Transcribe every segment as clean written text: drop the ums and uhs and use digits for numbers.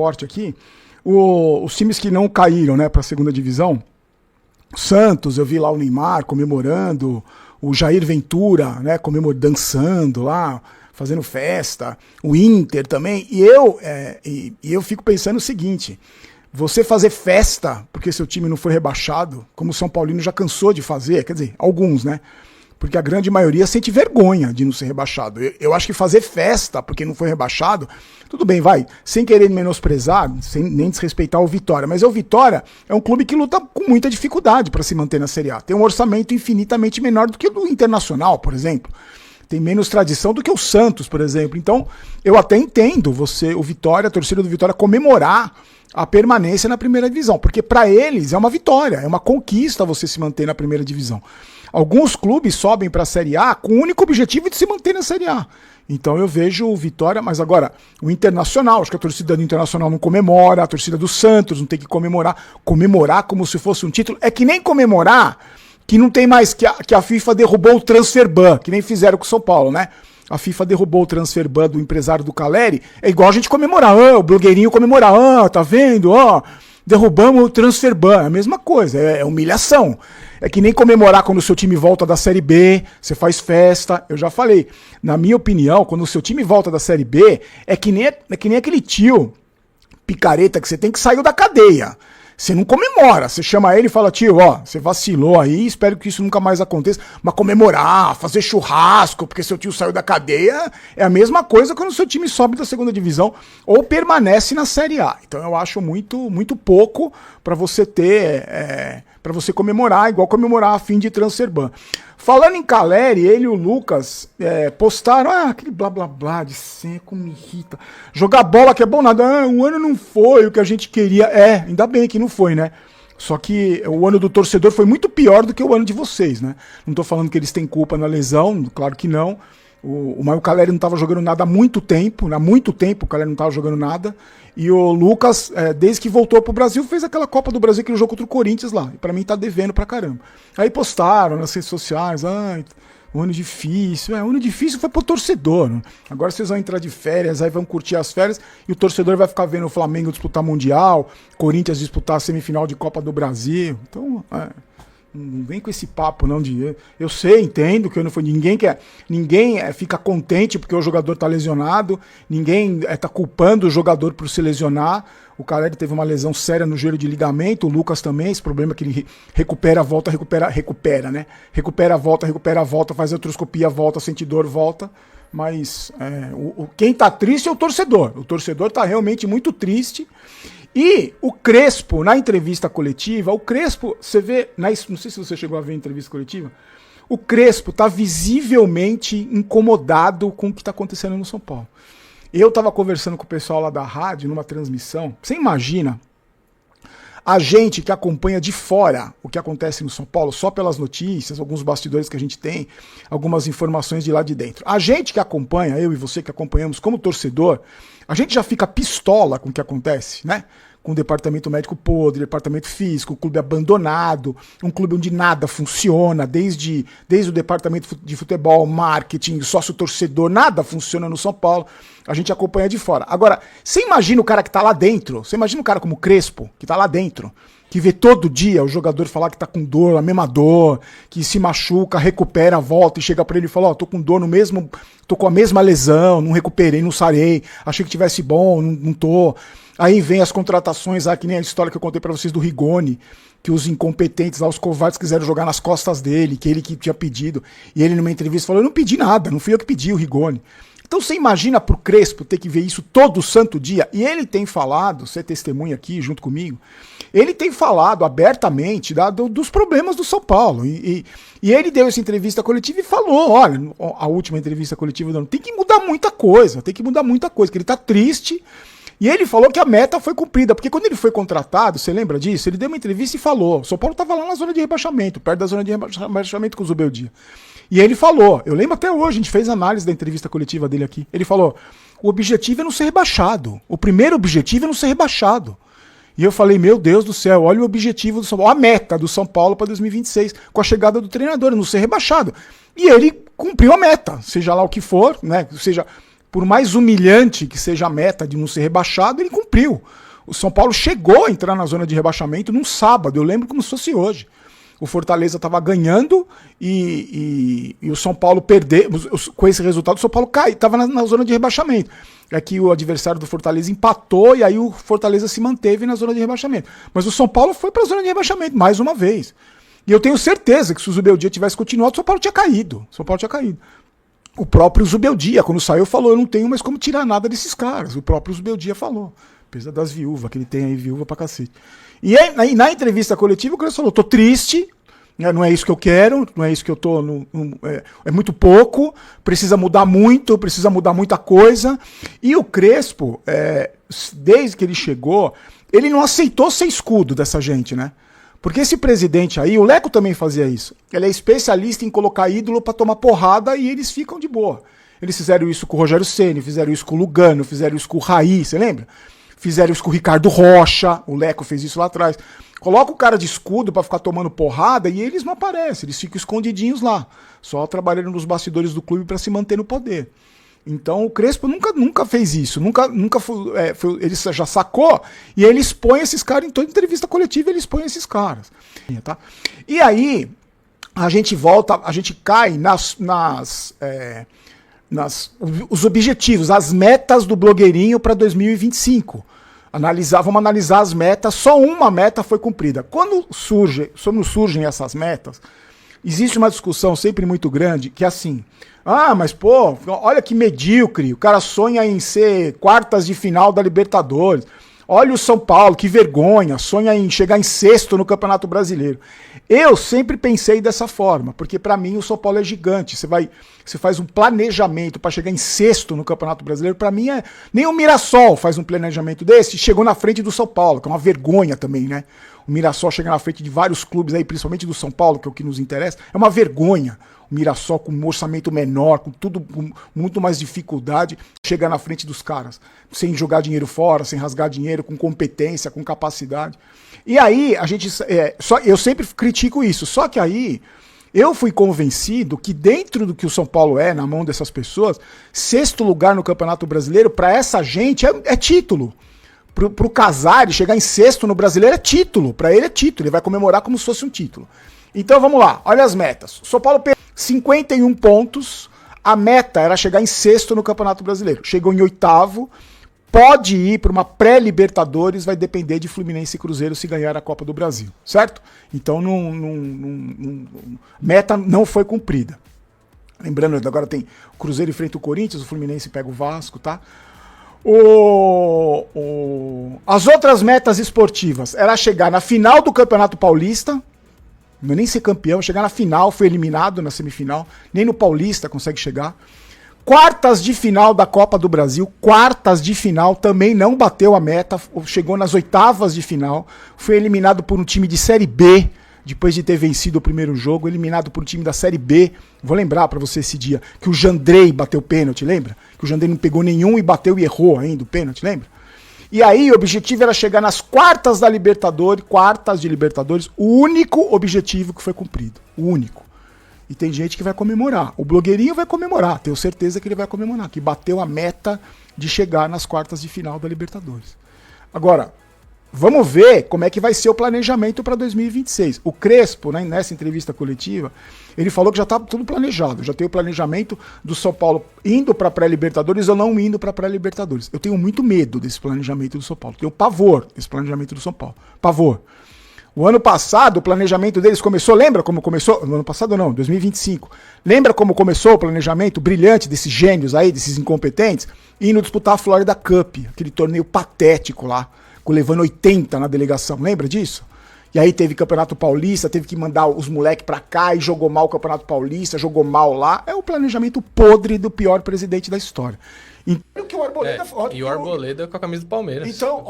esporte aqui, os times que não caíram, né, para a segunda divisão, Santos, eu vi lá o Neymar comemorando, o Jair Ventura, né, dançando lá, fazendo festa, o Inter também, e eu fico pensando o seguinte: você fazer festa porque seu time não foi rebaixado, como o São Paulino já cansou de fazer, quer dizer, alguns, né? Porque a grande maioria sente vergonha de não ser rebaixado. Eu acho que fazer festa porque não foi rebaixado, tudo bem, vai, sem querer menosprezar, sem nem desrespeitar o Vitória, mas o Vitória é um clube que luta com muita dificuldade para se manter na Série A. Tem um orçamento infinitamente menor do que o do Internacional, por exemplo. Tem menos tradição do que o Santos, por exemplo. Então, eu até entendo o Vitória, a torcida do Vitória, comemorar a permanência na primeira divisão, porque para eles é uma vitória, é uma conquista você se manter na primeira divisão. Alguns clubes sobem para a Série A com o único objetivo de se manter na Série A. Então eu vejo o Vitória, mas agora o Internacional, acho que a torcida do Internacional não comemora, a torcida do Santos não tem que comemorar como se fosse um título. É que nem comemorar que não tem mais, que a FIFA derrubou o transfer ban, que nem fizeram com o São Paulo, né? A FIFA derrubou o transfer ban do empresário do Caleri, é igual a gente comemorar, o blogueirinho comemorar, tá vendo, derrubamos o transfer ban, é a mesma coisa, é humilhação. É que nem comemorar quando o seu time volta da Série B, você faz festa. Eu já falei, na minha opinião, quando o seu time volta da Série B, é que nem aquele tio picareta que você tem que sair da cadeia. Você não comemora, você chama ele e fala: tio, você vacilou aí, espero que isso nunca mais aconteça. Mas comemorar, fazer churrasco, porque seu tio saiu da cadeia, é a mesma coisa quando o seu time sobe da segunda divisão ou permanece na Série A. Então eu acho muito, muito pouco para você ter, para você comemorar, igual comemorar a fim de transfer ban. Falando em Caleri, ele e o Lucas postaram, aquele blá blá blá de seco me irrita. Jogar bola que é bom nada, um ano não foi o que a gente queria. Ainda bem que não foi, né? Só que o ano do torcedor foi muito pior do que o ano de vocês, né? Não tô falando que eles têm culpa na lesão, claro que não. O Caleri não estava jogando nada há muito tempo o Caleri não estava jogando nada. E o Lucas, desde que voltou pro Brasil, fez aquela Copa do Brasil, aquele jogo contra o Corinthians lá. E pra mim tá devendo pra caramba. Aí postaram nas redes sociais, um ano difícil. O ano difícil foi pro torcedor, né? Agora vocês vão entrar de férias, aí vão curtir as férias, e o torcedor vai ficar vendo o Flamengo disputar Mundial, Corinthians disputar a semifinal de Copa do Brasil. Então, não vem com esse papo não de... Eu sei, entendo que não foi ninguém fica contente porque o jogador tá lesionado, ninguém tá culpando o jogador por se lesionar. O Caleri teve uma lesão séria no joelho de ligamento, o Lucas também, esse problema que ele recupera, volta, recupera, né? Recupera, volta, faz artroscopia, volta, sente dor, volta. Mas quem tá triste é o torcedor. O torcedor tá realmente muito triste. E o Crespo, na entrevista coletiva, você vê, não sei se você chegou a ver a entrevista coletiva, o Crespo tá visivelmente incomodado com o que tá acontecendo no São Paulo. Eu tava conversando com o pessoal lá da rádio, numa transmissão, você imagina a gente que acompanha de fora o que acontece no São Paulo, só pelas notícias, alguns bastidores que a gente tem, algumas informações de lá de dentro. A gente que acompanha, eu e você que acompanhamos como torcedor, a gente já fica pistola com o que acontece, né? Com o departamento médico podre, departamento físico, o clube abandonado, um clube onde nada funciona, desde o departamento de futebol, marketing, sócio-torcedor, nada funciona no São Paulo. A gente acompanha de fora. Agora, você imagina o cara que tá lá dentro, você imagina um cara como o Crespo, que tá lá dentro, que vê todo dia o jogador falar que tá com dor, a mesma dor, que se machuca, recupera, volta e chega pra ele e fala: tô com dor tô com a mesma lesão, não recuperei, não sarei, achei que tivesse bom, não tô. Aí vem as contratações, que nem a história que eu contei pra vocês do Rigoni, que os incompetentes lá, os covardes, quiseram jogar nas costas dele, que ele que tinha pedido, e ele numa entrevista falou: eu não pedi nada, não fui eu que pedi o Rigoni. Então você imagina pro Crespo ter que ver isso todo santo dia, e ele tem falado, você é testemunha aqui junto comigo, ele tem falado abertamente dos problemas do São Paulo, e ele deu essa entrevista coletiva e falou, olha, a última entrevista coletiva do ano, tem que mudar muita coisa, que ele tá triste, e ele falou que a meta foi cumprida, porque quando ele foi contratado, você lembra disso? Ele deu uma entrevista e falou, o São Paulo tava lá na zona de rebaixamento, perto da zona de rebaixamento com o Zubeldia. E ele falou, eu lembro até hoje, a gente fez análise da entrevista coletiva dele aqui, ele falou: o objetivo é não ser rebaixado, o primeiro objetivo é não ser rebaixado. E eu falei: meu Deus do céu, olha o objetivo do São Paulo, a meta do São Paulo para 2026, com a chegada do treinador, não ser rebaixado. E ele cumpriu a meta, seja lá o que for, né? Seja por mais humilhante que seja a meta de não ser rebaixado, ele cumpriu. O São Paulo chegou a entrar na zona de rebaixamento num sábado, eu lembro como se fosse hoje. O Fortaleza estava ganhando e o São Paulo perdeu. Com esse resultado, o São Paulo estava na zona de rebaixamento. É que o adversário do Fortaleza empatou e aí o Fortaleza se manteve na zona de rebaixamento. Mas o São Paulo foi para a zona de rebaixamento, mais uma vez. E eu tenho certeza que se o Zubeldia tivesse continuado, o São Paulo tinha caído. O São Paulo tinha caído. O próprio Zubeldia, quando saiu, falou: eu não tenho mais como tirar nada desses caras. O próprio Zubeldia falou. Apesar das viúvas, que ele tem aí viúva pra cacete. E aí, na entrevista coletiva, o Crespo falou: tô triste, né, não é isso que eu quero, não é isso que eu tô. É muito pouco, precisa mudar muita coisa. E o Crespo, desde que ele chegou, ele não aceitou ser escudo dessa gente, né? Porque esse presidente aí, o Leco também fazia isso. Ele é especialista em colocar ídolo pra tomar porrada e eles ficam de boa. Eles fizeram isso com o Rogério Ceni, fizeram isso com o Lugano, fizeram isso com o Raí, você lembra? Fizeram isso com o Ricardo Rocha, o Leco fez isso lá atrás. Coloca o cara de escudo pra ficar tomando porrada e eles não aparecem, eles ficam escondidinhos lá, só trabalhando nos bastidores do clube pra se manter no poder. Então o Crespo nunca fez isso, ele já sacou e ele expõe esses caras em toda entrevista coletiva, ele expõe esses caras. Tá? E aí a gente cai os objetivos, as metas do blogueirinho para 2025. Vamos analisar as metas, só uma meta foi cumprida. Quando surgem essas metas, existe uma discussão sempre muito grande, que é assim: mas pô, olha que medíocre, o cara sonha em ser quartas de final da Libertadores. Olha o São Paulo, que vergonha, sonha em chegar em sexto no Campeonato Brasileiro. Eu sempre pensei dessa forma, porque para mim o São Paulo é gigante. Você faz um planejamento para chegar em sexto no Campeonato Brasileiro, para mim nem o Mirassol faz um planejamento desse, chegou na frente do São Paulo, que é uma vergonha também, né? O Mirassol chega na frente de vários clubes aí, principalmente do São Paulo, que é o que nos interessa, é uma vergonha. O Mirassol com um orçamento menor, com muito mais dificuldade, chegar na frente dos caras, sem jogar dinheiro fora, sem rasgar dinheiro, com competência, com capacidade. E aí, eu sempre critico isso, só que aí eu fui convencido que dentro do que o São Paulo é, na mão dessas pessoas, sexto lugar no Campeonato Brasileiro, para essa gente, é título. Pro Casares chegar em sexto no Brasileiro é título, para ele é título, ele vai comemorar como se fosse um título. Então vamos lá, olha as metas. O São Paulo perdeu 51 pontos, a meta era chegar em sexto no Campeonato Brasileiro. Chegou em oitavo, pode ir para uma pré-Libertadores, vai depender de Fluminense e Cruzeiro se ganhar a Copa do Brasil, certo? Então meta não foi cumprida. Lembrando, agora tem o Cruzeiro enfrenta o Corinthians, o Fluminense pega o Vasco, tá? As outras metas esportivas era chegar na final do Campeonato Paulista, não é nem ser campeão, chegar na final, foi eliminado na semifinal, nem no Paulista consegue chegar. Quartas de final da Copa do Brasil, quartas de final, também não bateu a meta, chegou nas oitavas de final, foi eliminado por um time de Série B, depois de ter vencido o primeiro jogo, eliminado por um time da Série B. Vou lembrar pra você esse dia, que o Jandrei bateu pênalti, lembra? Que o Jandrei não pegou nenhum e bateu e errou ainda o pênalti, lembra? E aí o objetivo era chegar nas quartas de Libertadores, o único objetivo que foi cumprido, o único. E tem gente que vai comemorar, o blogueirinho vai comemorar, tenho certeza que ele vai comemorar, que bateu a meta de chegar nas quartas de final da Libertadores. Agora, vamos ver como é que vai ser o planejamento para 2026. O Crespo, né, nessa entrevista coletiva, ele falou que já está tudo planejado. Já tem o planejamento do São Paulo indo para pré-Libertadores ou não indo para pré-Libertadores. Eu tenho muito medo desse planejamento do São Paulo. Tenho pavor desse planejamento do São Paulo. Pavor. O ano passado, o planejamento deles começou, lembra como começou? No ano passado não, 2025. Lembra como começou o planejamento brilhante desses gênios aí, desses incompetentes? Indo disputar a Florida Cup, aquele torneio patético lá, levando 80 na delegação, lembra disso? E aí teve Campeonato Paulista, teve que mandar os moleques pra cá e jogou mal o Campeonato Paulista, jogou mal lá. É o planejamento podre do pior presidente da história. Então, que o Arboleda, e o Arboleda com a camisa do Palmeiras. Então,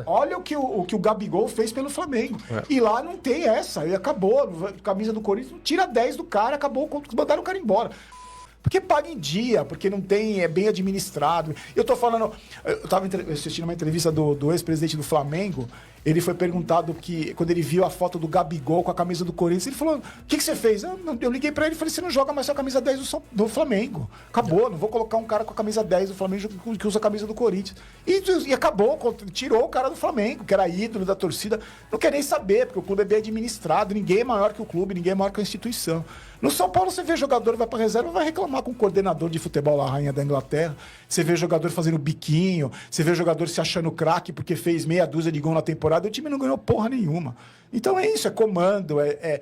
olha o que o Gabigol fez pelo Flamengo. E lá não tem essa, e acabou. Camisa do Corinthians, tira 10 do cara, acabou, mandaram o cara embora. Porque paga em dia, porque não tem, é bem administrado. Eu tô falando, eu tava assistindo uma entrevista do ex-presidente do Flamengo, ele foi perguntado que, quando ele viu a foto do Gabigol com a camisa do Corinthians, ele falou, o que você fez? Eu liguei pra ele e falei, você não joga mais a camisa 10 do Flamengo. Acabou, não vou colocar um cara com a camisa 10 do Flamengo que usa a camisa do Corinthians. E acabou, tirou o cara do Flamengo, que era ídolo da torcida. Não quer nem saber, porque o clube é bem administrado, ninguém é maior que o clube, ninguém é maior que a instituição. No São Paulo, você vê jogador vai pra reserva, vai reclamar com o coordenador de futebol lá, a rainha da Inglaterra. Você vê jogador fazendo biquinho, você vê jogador se achando craque porque fez meia dúzia de gol na temporada e o time não ganhou porra nenhuma. Então é isso, é comando, é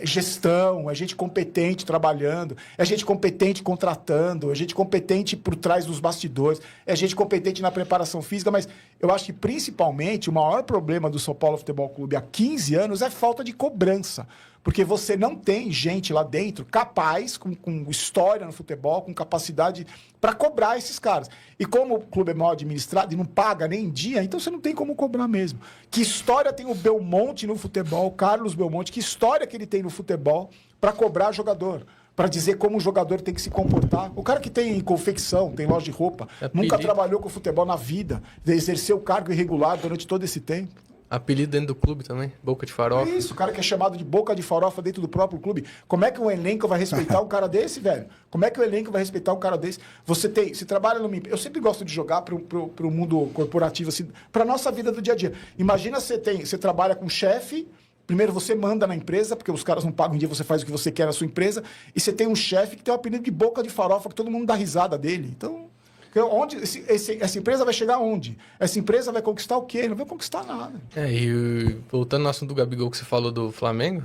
gestão, é gente competente trabalhando, é gente competente contratando, é gente competente por trás dos bastidores, é gente competente na preparação física, mas eu acho que principalmente o maior problema do São Paulo Futebol Clube há 15 anos é falta de cobrança. Porque você não tem gente lá dentro capaz, com história no futebol, com capacidade para cobrar esses caras. E como o clube é mal administrado e não paga nem em dia, então você não tem como cobrar mesmo. Que história tem o Belmonte no futebol, o Carlos Belmonte, que história que ele tem no futebol para cobrar jogador? Para dizer como o jogador tem que se comportar. O cara que tem confecção, tem loja de roupa, nunca trabalhou com futebol na vida, exerceu cargo irregular durante todo esse tempo. Apelido dentro do clube também, boca de farofa. É isso, o cara que é chamado de boca de farofa dentro do próprio clube. Como é que o elenco vai respeitar um cara desse, velho? Como é que o elenco vai respeitar um cara desse? Você trabalha numa... Eu sempre gosto de jogar pro mundo corporativo, assim, pra nossa vida do dia a dia. Imagina você trabalha com chefe, primeiro você manda na empresa, porque os caras não pagam em dia, você faz o que você quer na sua empresa, e você tem um chefe que tem o apelido de boca de farofa, que todo mundo dá risada dele. Então... Onde essa empresa vai chegar onde? Essa empresa vai conquistar o quê? Não vai conquistar nada. E voltando no assunto do Gabigol que você falou do Flamengo,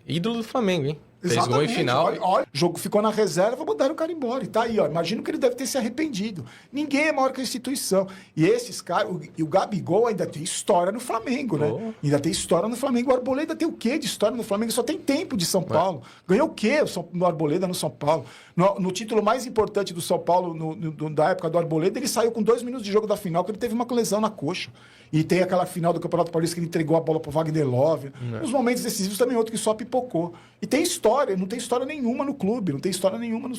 ídolo do Flamengo, hein? Fez gol em final. Olha, o jogo ficou na reserva, mandaram o cara embora. E tá aí, ó. Imagino que ele deve ter se arrependido. Ninguém é maior que a instituição. E esses caras, o Gabigol ainda tem história no Flamengo, né? Ainda tem história no Flamengo. O Arboleda tem o quê de história no Flamengo? Só tem tempo de São Paulo. Ganhou o quê no Arboleda no São Paulo? No título mais importante do São Paulo, da época do Arboleda, ele saiu com 2 minutos de jogo da final, que ele teve uma lesão na coxa. E tem aquela final do Campeonato Paulista que ele entregou a bola pro Wagner Love. Nos momentos decisivos também outro que só pipocou. E tem história, não tem história nenhuma no clube, não tem história nenhuma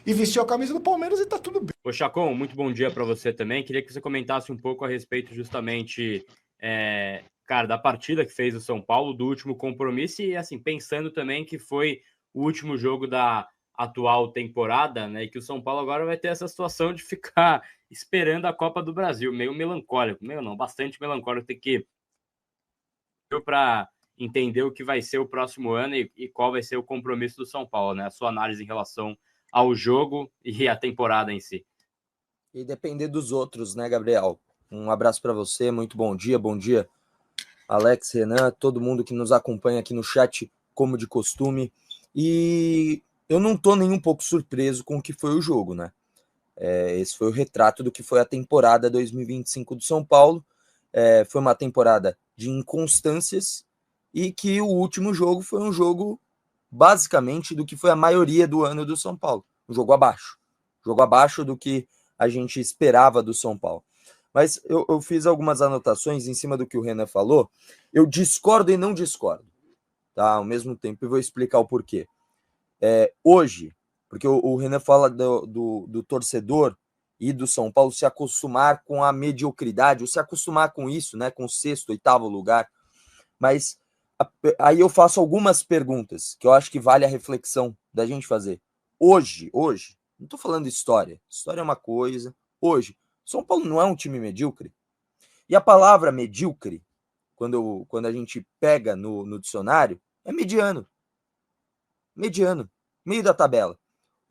e vestiu a camisa do Palmeiras e tá tudo bem. Ô Chacon, muito bom dia para você também. Queria que você comentasse um pouco a respeito justamente, cara, da partida que fez o São Paulo, do último compromisso e, assim, pensando também que foi o último jogo da atual temporada, né, e que o São Paulo agora vai ter essa situação de ficar esperando a Copa do Brasil, meio melancólico, bastante melancólico, ter que para entender o que vai ser o próximo ano e qual vai ser o compromisso do São Paulo, né, a sua análise em relação ao jogo e a temporada em si. E depender dos outros, né, Gabriel? Um abraço para você, muito bom dia, Alex, Renan, todo mundo que nos acompanha aqui no chat, como de costume, e eu não tô nem um pouco surpreso com o que foi o jogo, né? Esse foi o retrato do que foi a temporada 2025 do São Paulo. Foi uma temporada de inconstâncias e que o último jogo foi um jogo basicamente do que foi a maioria do ano do São Paulo. Um jogo abaixo do que a gente esperava do São Paulo. Mas eu fiz algumas anotações em cima do que o Renan falou. Eu discordo e não discordo, tá? Ao mesmo tempo, e vou explicar o porquê. Hoje, porque o Renan fala do torcedor e do São Paulo se acostumar com a mediocridade, ou se acostumar com isso, né, com o 6º, 8º lugar, mas aí eu faço algumas perguntas que eu acho que vale a reflexão da gente fazer. Hoje, não estou falando de história é uma coisa, hoje, São Paulo não é um time medíocre, e a palavra medíocre, quando a gente pega no dicionário, é mediano, meio da tabela.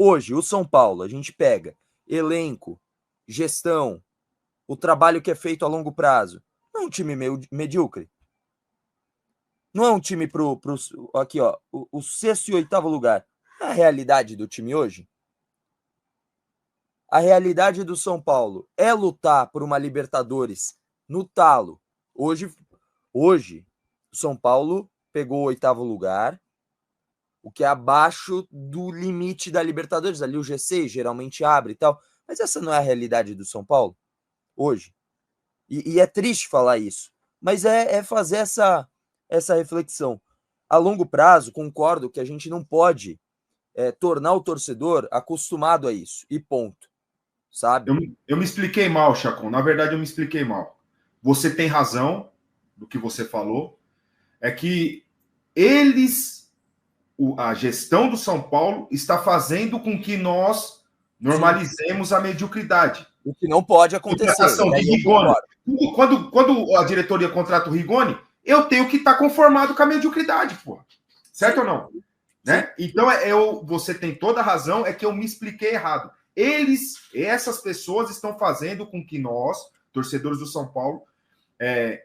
Hoje, o São Paulo, a gente pega elenco, gestão, o trabalho que é feito a longo prazo. Não é um time medíocre. Não é um time aqui, ó, o 6º e 8º lugar. É a realidade do time hoje? A realidade do São Paulo é lutar por uma Libertadores no talo. Hoje o São Paulo pegou o 8º lugar, o que é abaixo do limite da Libertadores. Ali o G6 geralmente abre e tal. Mas essa não é a realidade do São Paulo hoje. E é triste falar isso. Mas é fazer essa reflexão. A longo prazo, concordo que a gente não pode tornar o torcedor acostumado a isso. E ponto. Sabe? Eu me expliquei mal, Chacon. Na verdade, eu me expliquei mal. Você tem razão. do que você falou, é que eles, a gestão do São Paulo, está fazendo com que nós normalizemos a mediocridade. O que não pode acontecer. Contratação de Rigoni. Quando a diretoria contrata o Rigoni, eu tenho que estar conformado com a mediocridade, pô. Certo ou não? Né? Então, você tem toda a razão, é que eu me expliquei errado. Essas pessoas estão fazendo com que nós, torcedores do São Paulo,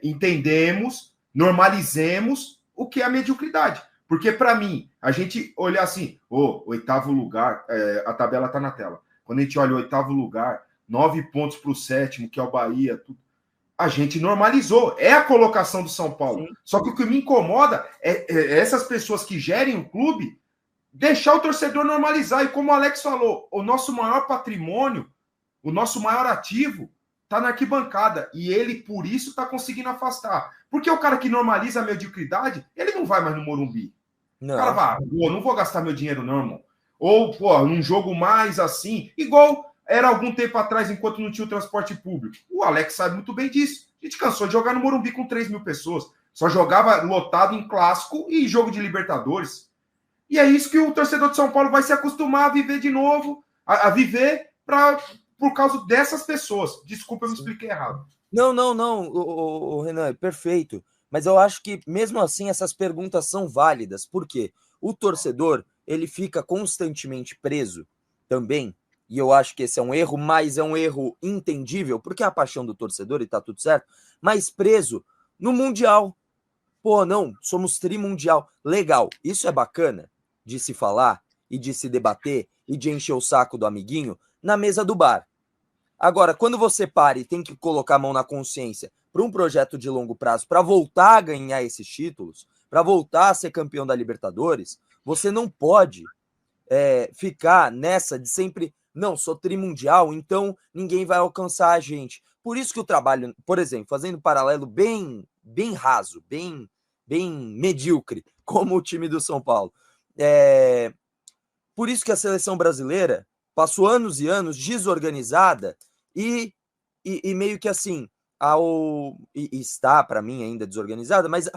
entendemos, normalizemos o que é a mediocridade. Porque, para mim, a gente olhar assim, oitavo lugar, a tabela está na tela. Quando a gente olha o oitavo lugar, 9 pontos para o sétimo, que é o Bahia, tudo, a gente normalizou. É a colocação do São Paulo. Sim. Só que o que me incomoda é essas pessoas que gerem o clube deixar o torcedor normalizar. E como o Alex falou, o nosso maior patrimônio, o nosso maior ativo está na arquibancada. E ele, por isso, está conseguindo afastar. Porque o cara que normaliza a mediocridade, ele não vai mais no Morumbi. Não. O cara vai, não vou gastar meu dinheiro não, irmão. Ou, num jogo mais assim, igual era algum tempo atrás, enquanto não tinha o transporte público. O Alex sabe muito bem disso. A gente cansou de jogar no Morumbi com 3 mil pessoas. Só jogava lotado em clássico e jogo de Libertadores. E é isso que o torcedor de São Paulo vai se acostumar a viver de novo, a viver por causa dessas pessoas. Desculpa, eu me expliquei errado. Não, Renan, perfeito. Mas eu acho que, mesmo assim, essas perguntas são válidas. Por quê? O torcedor, ele fica constantemente preso também, e eu acho que esse é um erro, mas é um erro entendível, porque é a paixão do torcedor e tá tudo certo, mas preso no Mundial. Não, somos trimundial. Legal, isso é bacana de se falar e de se debater e de encher o saco do amiguinho na mesa do bar. Agora, quando você para e tem que colocar a mão na consciência para um projeto de longo prazo, para voltar a ganhar esses títulos, para voltar a ser campeão da Libertadores, você não pode ficar nessa de sempre, não, sou trimundial, então ninguém vai alcançar a gente. Por isso que o trabalho, por exemplo, fazendo um paralelo bem raso, bem medíocre, como o time do São Paulo. Por isso que a seleção brasileira passou anos e anos desorganizada e meio que assim, está para mim ainda desorganizada, mas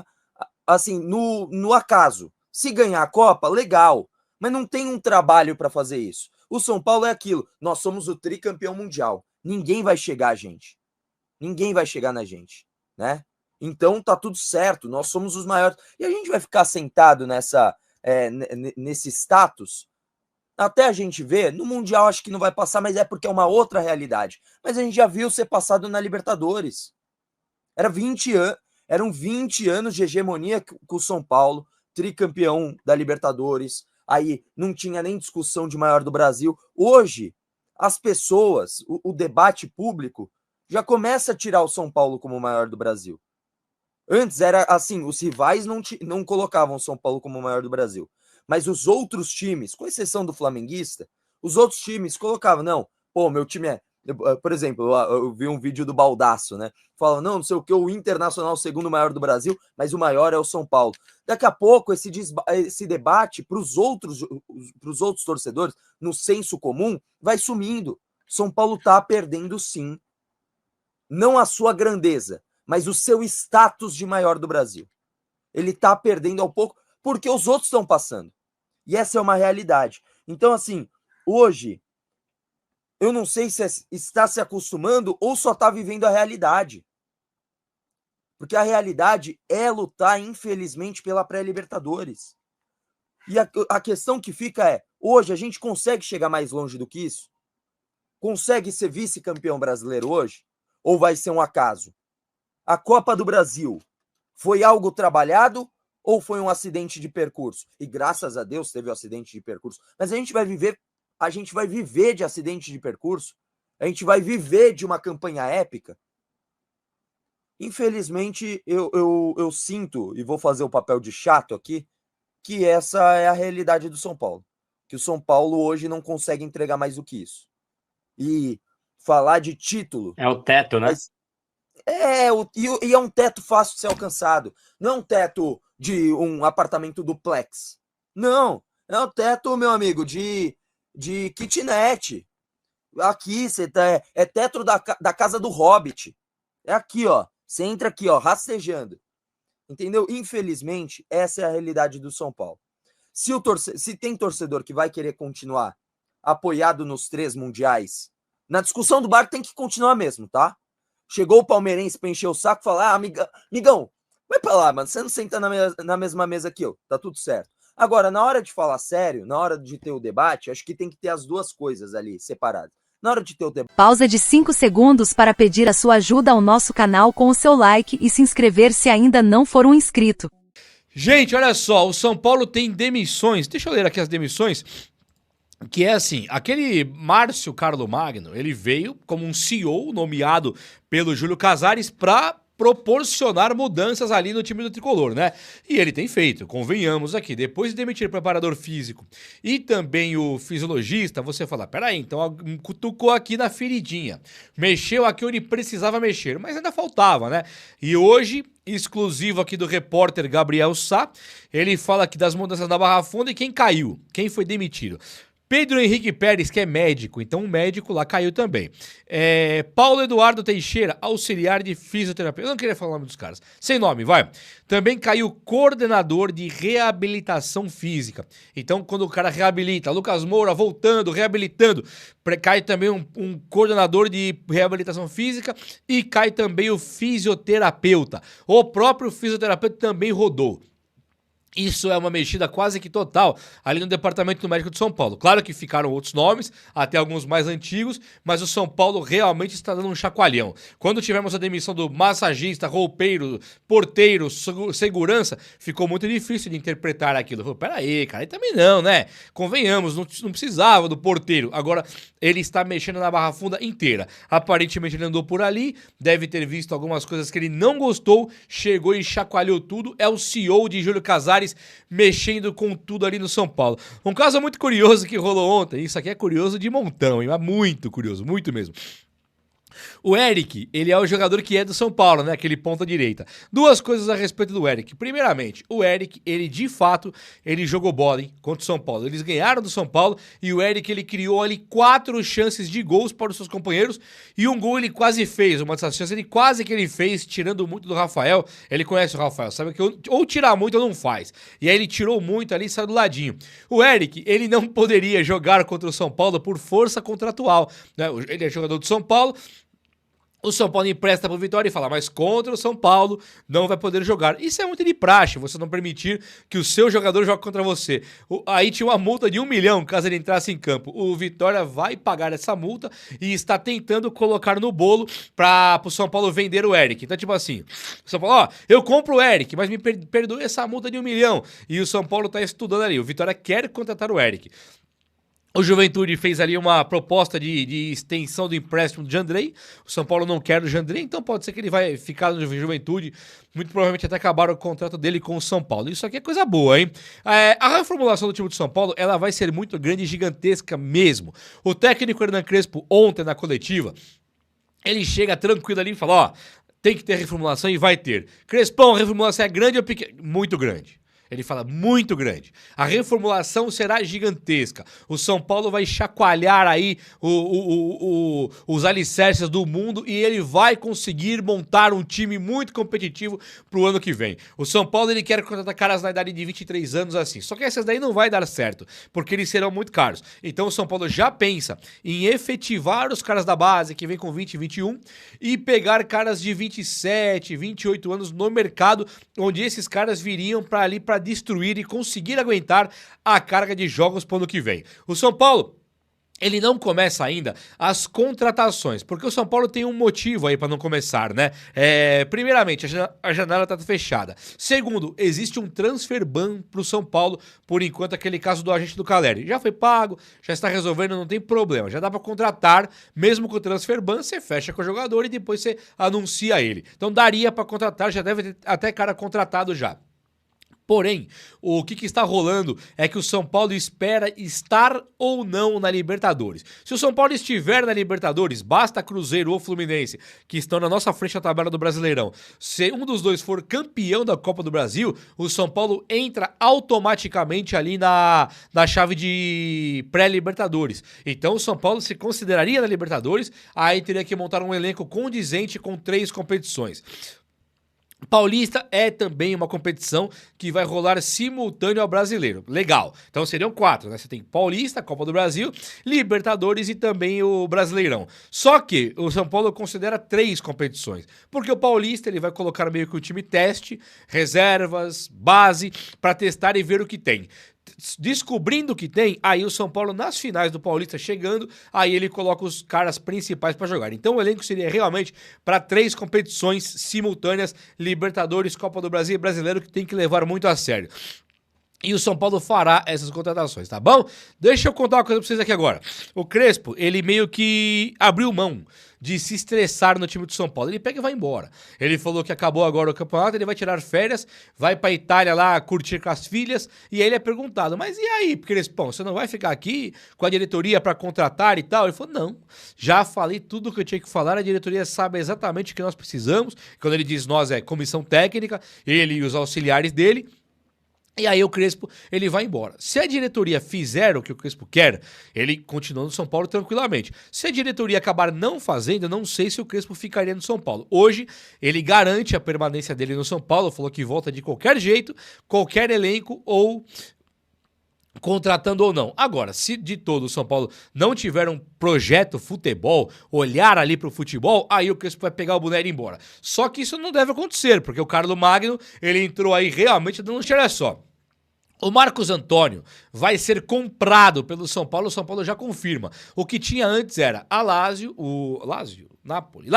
assim, no acaso, se ganhar a Copa, legal, mas não tem um trabalho para fazer isso. O São Paulo é aquilo, nós somos o tricampeão mundial, ninguém vai chegar a gente, ninguém vai chegar na gente, né? Então tá tudo certo, nós somos os maiores, e a gente vai ficar sentado nesse status até a gente ver. No Mundial acho que não vai passar, mas é porque é uma outra realidade. Mas a gente já viu ser passado na Libertadores. Eram 20 anos de hegemonia com o São Paulo, tricampeão da Libertadores, aí não tinha nem discussão de maior do Brasil. Hoje, as pessoas, o debate público, já começa a tirar o São Paulo como o maior do Brasil. Antes era assim, os rivais não colocavam o São Paulo como o maior do Brasil. Mas os outros times, com exceção do flamenguista, os outros times colocavam, não, meu time é... Por exemplo, eu vi um vídeo do Baldasso, né? Fala, não sei o que, o Internacional é o segundo maior do Brasil, mas o maior é o São Paulo. Daqui a pouco, esse debate para os outros torcedores, no senso comum, vai sumindo. São Paulo está perdendo, sim, não a sua grandeza, mas o seu status de maior do Brasil. Ele está perdendo ao pouco, porque os outros estão passando. E essa é uma realidade. Então, assim, hoje, eu não sei se está se acostumando ou só está vivendo a realidade. Porque a realidade é lutar, infelizmente, pela pré-Libertadores. E a questão que fica é, hoje a gente consegue chegar mais longe do que isso? Consegue ser vice-campeão brasileiro hoje? Ou vai ser um acaso? A Copa do Brasil foi algo trabalhado ou foi um acidente de percurso? E graças a Deus teve um acidente de percurso. Mas a gente vai viver de acidente de percurso? A gente vai viver de uma campanha épica? Infelizmente, eu sinto, e vou fazer o papel de chato aqui, que essa é a realidade do São Paulo. Que o São Paulo hoje não consegue entregar mais do que isso. E falar de título... É o teto, né? E é um teto fácil de ser alcançado. Não é um teto de um apartamento duplex. Não, é um teto, meu amigo, de kitnet. Aqui, é teto da casa do Hobbit. É aqui, ó. Você entra aqui, ó, rastejando. entendeu? Infelizmente, essa é a realidade do São Paulo. Se tem torcedor que vai querer continuar apoiado nos 3 mundiais, na discussão do bar tem que continuar mesmo, tá? Chegou o palmeirense pra encher o saco e falar, amigão, vai pra lá, mano, você não senta na mesma mesa que eu, tá tudo certo. Agora, na hora de falar sério, na hora de ter o debate, acho que tem que ter as duas coisas ali separadas. Na hora de ter o debate... Pausa de 5 segundos para pedir a sua ajuda ao nosso canal com o seu like e se inscrever se ainda não for um inscrito. Gente, olha só, o São Paulo tem demissões. Deixa eu ler aqui as demissões. Que é assim, aquele Márcio Carlomagno, ele veio como um CEO nomeado pelo Júlio Casares para proporcionar mudanças ali no time do Tricolor, né? E ele tem feito, convenhamos aqui, depois de demitir o preparador físico e também o fisiologista, você fala, peraí, então cutucou aqui na feridinha, mexeu aqui onde precisava mexer, mas ainda faltava, né? E hoje, exclusivo aqui do repórter Gabriel Sá, ele fala aqui das mudanças na Barra Funda e quem caiu, quem foi demitido. Pedro Henrique Pérez, que é médico, então um médico lá caiu também. Paulo Eduardo Teixeira, auxiliar de fisioterapia. Eu não queria falar o nome dos caras. Sem nome, vai. Também caiu coordenador de reabilitação física. Então, quando o cara reabilita, Lucas Moura voltando, reabilitando, cai também um coordenador de reabilitação física e cai também o fisioterapeuta. O próprio fisioterapeuta também rodou. Isso é uma mexida quase que total ali no Departamento do Médico de São Paulo. Claro que ficaram outros nomes, até alguns mais antigos, mas o São Paulo realmente está dando um chacoalhão. Quando tivemos a demissão do massagista, roupeiro, porteiro, segurança, ficou muito difícil de interpretar aquilo. Falei, peraí, cara, aí também não, né? Convenhamos, não precisava do porteiro. Agora, ele está mexendo na Barra Funda inteira. Aparentemente ele andou por ali, deve ter visto algumas coisas que ele não gostou, chegou e chacoalhou tudo. É o CEO de Júlio Casares mexendo com tudo ali no São Paulo. Um caso muito curioso que rolou ontem, isso aqui é curioso de montão, hein? Mas muito curioso, muito mesmo. O Eric, ele é o jogador que é do São Paulo, né? Aquele ponta direita. Duas coisas a respeito do Eric. Primeiramente, o Eric, ele de fato, ele jogou bola, hein, contra o São Paulo. Eles ganharam do São Paulo e o Eric, ele criou ali 4 chances de gols para os seus companheiros e um gol ele quase fez. Uma dessas chances ele quase que ele fez, tirando muito do Rafael. Ele conhece o Rafael, sabe que ou tirar muito ou não faz. E aí ele tirou muito ali e saiu do ladinho. O Eric, ele não poderia jogar contra o São Paulo por força contratual, né? Ele é jogador do São Paulo. O São Paulo empresta pro Vitória e fala, mas contra o São Paulo não vai poder jogar. Isso é muito de praxe, você não permitir que o seu jogador jogue contra você. Aí tinha uma multa de 1 milhão caso ele entrasse em campo. O Vitória vai pagar essa multa e está tentando colocar no bolo pro São Paulo vender o Eric. Então, tipo assim, o São Paulo, eu compro o Eric, mas me perdoe essa multa de 1 milhão. E o São Paulo tá estudando ali. O Vitória quer contratar o Eric. O Juventude fez ali uma proposta de extensão do empréstimo do Jandrei. O São Paulo não quer o Jandrei, então pode ser que ele vai ficar no Juventude. Muito provavelmente até acabar o contrato dele com o São Paulo. Isso aqui é coisa boa, hein? A reformulação do time do São Paulo, ela vai ser muito grande e gigantesca mesmo. O técnico Hernan Crespo, ontem na coletiva, ele chega tranquilo ali e fala, ó, tem que ter reformulação e vai ter. Crespão, a reformulação é grande ou pequena? Muito grande. Ele fala, muito grande. A reformulação será gigantesca. O São Paulo vai chacoalhar aí os alicerces do mundo e ele vai conseguir montar um time muito competitivo pro ano que vem. O São Paulo, ele quer contratar caras na idade de 23 anos assim. Só que essas daí não vai dar certo, porque eles serão muito caros. Então o São Paulo já pensa em efetivar os caras da base, que vem com 20 e 21, e pegar caras de 27, 28 anos no mercado, onde esses caras viriam para ali para destruir e conseguir aguentar a carga de jogos pro ano que vem. O São Paulo, ele não começa ainda as contratações, porque o São Paulo tem um motivo aí para não começar, né? Primeiramente, a janela tá fechada. Segundo, existe um transfer ban pro São Paulo, por enquanto aquele caso do agente do Caleri. Já foi pago, já está resolvendo, não tem problema. Já dá para contratar, mesmo com o transfer ban, você fecha com o jogador e depois você anuncia ele. Então daria para contratar, já deve ter até cara contratado já. Porém, o que está rolando é que o São Paulo espera estar ou não na Libertadores. Se o São Paulo estiver na Libertadores, basta Cruzeiro ou Fluminense, que estão na nossa frente na tabela do Brasileirão. Se um dos dois for campeão da Copa do Brasil, o São Paulo entra automaticamente ali na chave de pré-Libertadores. Então o São Paulo se consideraria na Libertadores, aí teria que montar um elenco condizente com 3 competições. Paulista é também uma competição que vai rolar simultâneo ao Brasileiro. Legal. Então seriam 4, né? Você tem Paulista, Copa do Brasil, Libertadores e também o Brasileirão. Só que o São Paulo considera 3 competições. Porque o Paulista ele vai colocar meio que o time teste, reservas, base, para testar e ver o que tem. Descobrindo o que tem, aí o São Paulo nas finais do Paulista chegando, aí ele coloca os caras principais para jogar. Então o elenco seria realmente para 3 competições simultâneas, Libertadores, Copa do Brasil e Brasileiro, que tem que levar muito a sério. E o São Paulo fará essas contratações, tá bom? Deixa eu contar uma coisa pra vocês aqui agora. O Crespo, ele meio que abriu mão de se estressar no time do São Paulo. Ele pega e vai embora. Ele falou que acabou agora o campeonato, ele vai tirar férias, vai pra Itália lá curtir com as filhas, e aí ele é perguntado, mas e aí, Crespão, você não vai ficar aqui com a diretoria pra contratar e tal? Ele falou, não, já falei tudo o que eu tinha que falar, a diretoria sabe exatamente o que nós precisamos. Quando ele diz nós, é comissão técnica, ele e os auxiliares dele. E aí o Crespo, ele vai embora. Se a diretoria fizer o que o Crespo quer, ele continua no São Paulo tranquilamente. Se a diretoria acabar não fazendo, eu não sei se o Crespo ficaria no São Paulo. Hoje, ele garante a permanência dele no São Paulo, falou que volta de qualquer jeito, qualquer elenco ou contratando ou não. Agora, se de todo o São Paulo não tiver um projeto futebol, olhar ali pro futebol, aí o Crespo vai pegar o boné e ir embora. Só que isso não deve acontecer, porque o Carlos Magno, ele entrou aí realmente dando um olha só. O Marcos Antônio vai ser comprado pelo São Paulo, o São Paulo já confirma. O que tinha antes era a Lazio, Napoli,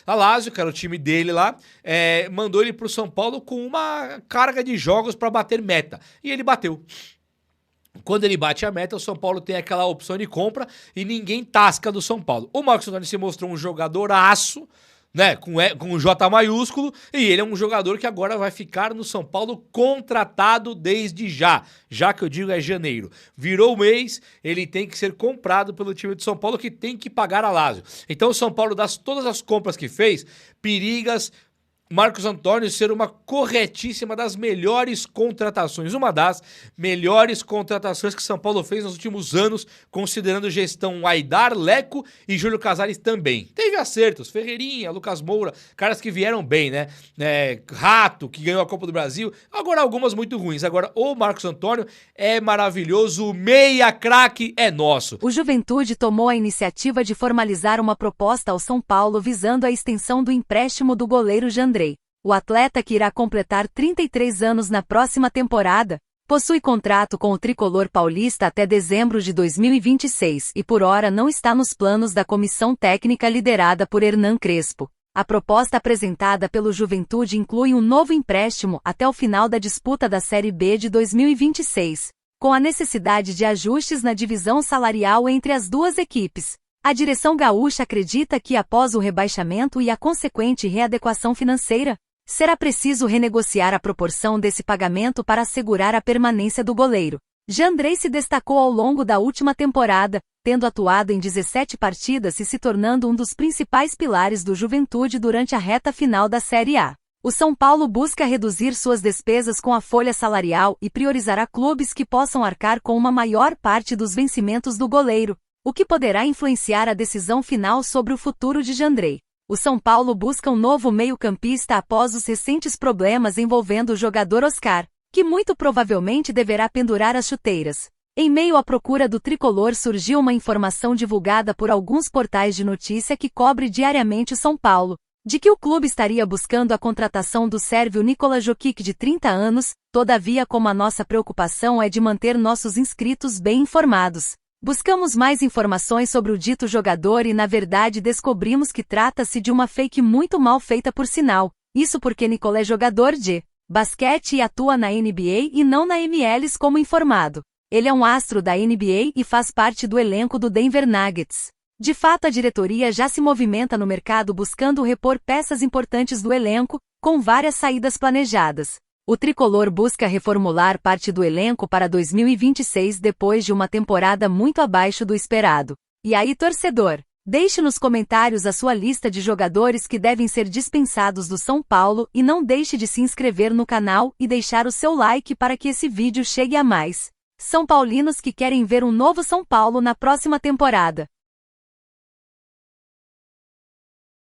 a Lazio, que era o time dele lá, mandou ele pro São Paulo com uma carga de jogos para bater meta. E ele bateu. Quando ele bate a meta, o São Paulo tem aquela opção de compra e ninguém tasca do São Paulo. O Marcos Antônio se mostrou um jogadoraço, né, com o J maiúsculo, e ele é um jogador que agora vai ficar no São Paulo contratado desde já que eu digo é janeiro. Virou o mês, ele tem que ser comprado pelo time de São Paulo, que tem que pagar a Lazio. Então o São Paulo, das todas as compras que fez, perigas Marcos Antônio ser uma corretíssima das melhores contratações, uma das melhores contratações que São Paulo fez nos últimos anos, considerando gestão Aidar, Leco e Júlio Casares também. Teve acertos, Ferreirinha, Lucas Moura, caras que vieram bem, né? Rato, que ganhou a Copa do Brasil, agora algumas muito ruins. Agora o Marcos Antônio é maravilhoso, o meia craque é nosso. O Juventude tomou a iniciativa de formalizar uma proposta ao São Paulo visando a extensão do empréstimo do goleiro Jandrei. O atleta, que irá completar 33 anos na próxima temporada, possui contrato com o tricolor paulista até dezembro de 2026 e por hora não está nos planos da comissão técnica liderada por Hernan Crespo. A proposta apresentada pelo Juventude inclui um novo empréstimo até o final da disputa da Série B de 2026, com a necessidade de ajustes na divisão salarial entre as duas equipes. A direção gaúcha acredita que após o rebaixamento e a consequente readequação financeira, será preciso renegociar a proporção desse pagamento para assegurar a permanência do goleiro. Jandrei se destacou ao longo da última temporada, tendo atuado em 17 partidas e se tornando um dos principais pilares do Juventude durante a reta final da Série A. O São Paulo busca reduzir suas despesas com a folha salarial e priorizará clubes que possam arcar com uma maior parte dos vencimentos do goleiro, o que poderá influenciar a decisão final sobre o futuro de Jandrei. O São Paulo busca um novo meio-campista após os recentes problemas envolvendo o jogador Oscar, que muito provavelmente deverá pendurar as chuteiras. Em meio à procura do tricolor surgiu uma informação divulgada por alguns portais de notícia que cobre diariamente o São Paulo, de que o clube estaria buscando a contratação do sérvio Nikola Jokic, de 30 anos, todavia como a nossa preocupação é de manter nossos inscritos bem informados. Buscamos mais informações sobre o dito jogador e na verdade descobrimos que trata-se de uma fake muito mal feita por sinal. Isso porque Nikola é jogador de basquete e atua na NBA e não na MLS como informado. Ele é um astro da NBA e faz parte do elenco do Denver Nuggets. De fato, a diretoria já se movimenta no mercado buscando repor peças importantes do elenco, com várias saídas planejadas. O tricolor busca reformular parte do elenco para 2026 depois de uma temporada muito abaixo do esperado. E aí, torcedor? Deixe nos comentários a sua lista de jogadores que devem ser dispensados do São Paulo e não deixe de se inscrever no canal e deixar o seu like para que esse vídeo chegue a mais São Paulinos que querem ver um novo São Paulo na próxima temporada.